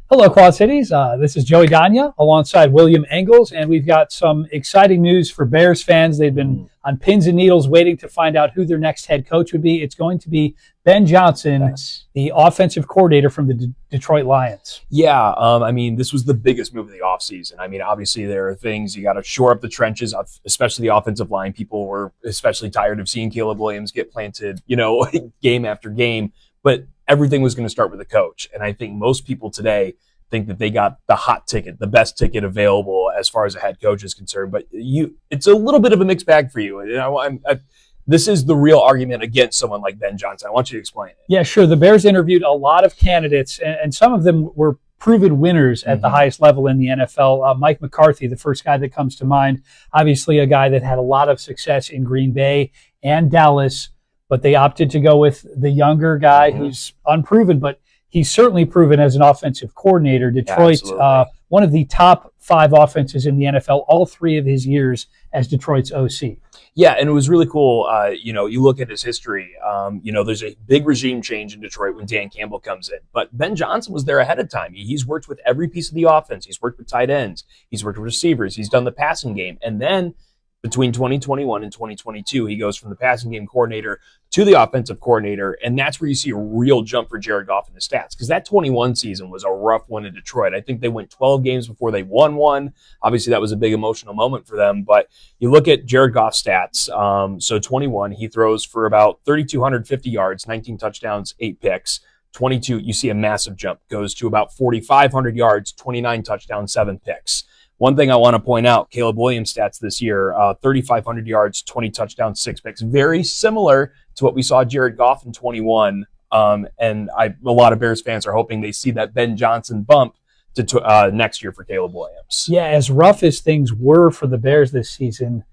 Hello, Quad Cities. This is Joey Donia alongside William Ingalls, and we've got some exciting news for Bears fans. They've been on pins and needles waiting to find out who their next head coach would be. It's going to be Ben Johnson, Nice. the offensive coordinator from the Detroit Lions. Yeah, this was the biggest move of the offseason. Obviously there are things you got to shore up the trenches, especially the offensive line. People were especially tired of seeing Caleb Williams get planted, game after game. But everything was going to start with the coach. And I think most people today think that they got the hot ticket, the best ticket available as far as a head coach is concerned. But it's a little bit of a mixed bag for you. This is the real argument against someone like Ben Johnson. I want you to explain it. Yeah, sure. The Bears interviewed a lot of candidates, and some of them were proven winners at the highest level in the NFL. Mike McCarthy, the first guy that comes to mind, obviously a guy that had a lot of success in Green Bay and Dallas, but they opted to go with the younger guy who's unproven, but he's certainly proven as an offensive coordinator. Detroit, one of the top 5 offenses in the NFL, all 3 of his years as Detroit's OC. Yeah, and it was really cool. You look at his history. There's a big regime change in Detroit when Dan Campbell comes in. But Ben Johnson was there ahead of time. He's worked with every piece of the offense. He's worked with tight ends. He's worked with receivers. He's done the passing game. And then between 2021 and 2022, he goes from the passing game coordinator to the offensive coordinator, and that's where you see a real jump for Jared Goff in the stats, because that 21 season was a rough one in Detroit. I think they went 12 games before they won one. Obviously, that was a big emotional moment for them, but you look at Jared Goff's stats. So 21, he throws for about 3,250 yards, 19 touchdowns, 8 picks. 22, you see a massive jump, goes to about 4,500 yards, 29 touchdowns, 7 picks. One thing I want to point out, Caleb Williams' stats this year, 3,500 yards, 20 touchdowns, 6 picks. Very similar to what we saw Jared Goff in 21. A lot of Bears fans are hoping they see that Ben Johnson bump to next year for Caleb Williams. Yeah, as rough as things were for the Bears this season,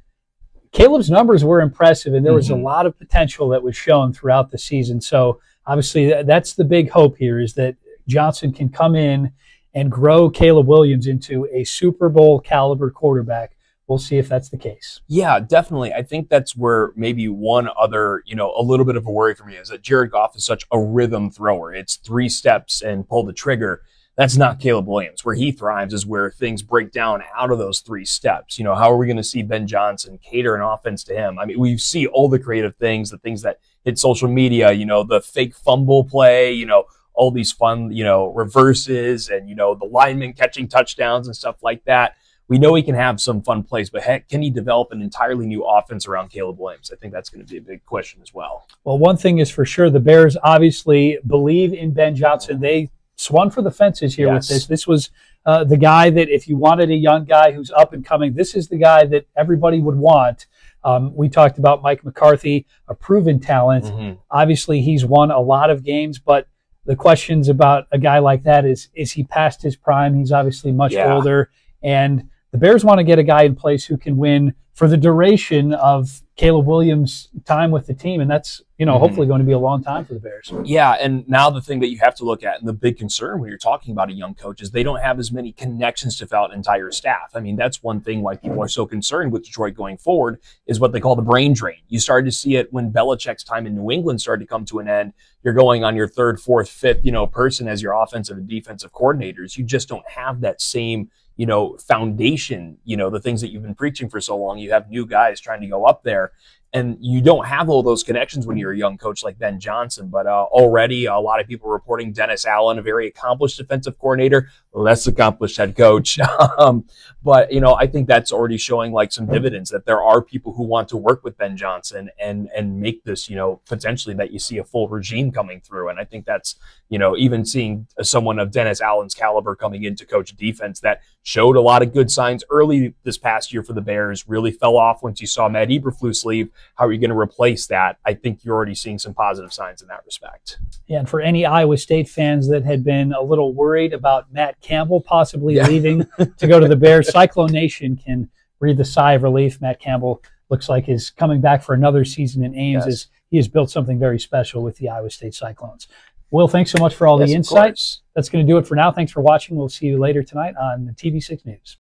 Caleb's numbers were impressive, and there was a lot of potential that was shown throughout the season. So obviously that's the big hope here, is that Johnson can come in and grow Caleb Williams into a Super Bowl caliber quarterback. We'll see if that's the case. Yeah, definitely. I think that's where maybe one other, a little bit of a worry for me is that Jared Goff is such a rhythm thrower. It's 3 steps and pull the trigger. That's not Caleb Williams. Where he thrives is where things break down out of those 3 steps. How are we going to see Ben Johnson cater an offense to him? We see all the creative things, the things that hit social media, the fake fumble play, all these fun, reverses and, the linemen catching touchdowns and stuff like that. We know he can have some fun plays, but heck, can he develop an entirely new offense around Caleb Williams? I think that's going to be a big question as well. Well, one thing is for sure, the Bears obviously believe in Ben Johnson. They swung for the fences here with this. This was the guy that if you wanted a young guy who's up and coming, this is the guy that everybody would want. We talked about Mike McCarthy, a proven talent. Obviously, he's won a lot of games, but the questions about a guy like that is he past his prime? He's obviously much older, and the Bears want to get a guy in place who can win for the duration of Caleb Williams' time with the team, and that's hopefully going to be a long time for the Bears. Yeah, and now the thing that you have to look at, and the big concern when you're talking about a young coach, is they don't have as many connections to throughout an entire staff. That's one thing why people are so concerned with Detroit going forward, is what they call the brain drain. You started to see it when Belichick's time in New England started to come to an end. You're going on your 3rd, 4th, 5th, person as your offensive and defensive coordinators. You just don't have that same foundation, the things that you've been preaching for so long. You have new guys trying to go up there, and you don't have all those connections when you're a young coach like Ben Johnson. But already a lot of people are reporting Dennis Allen, a very accomplished defensive coordinator, less accomplished head coach. But I think that's already showing like some dividends, that there are people who want to work with Ben Johnson and make this, potentially that you see a full regime coming through. And I think that's, even seeing someone of Dennis Allen's caliber coming in to coach defense that showed a lot of good signs early this past year for the Bears, really fell off once you saw Matt Eberflus leave. How are you going to replace that? I think you're already seeing some positive signs in that respect. Yeah, and for any Iowa State fans that had been a little worried about Matt Campbell possibly leaving to go to the Bears, Cyclone Nation can breathe a sigh of relief. Matt Campbell looks like is coming back for another season in Ames, as he has built something very special with the Iowa State Cyclones. Will, thanks so much for all the insights. That's going to do it for now. Thanks for watching. We'll see you later tonight on the TV6 News.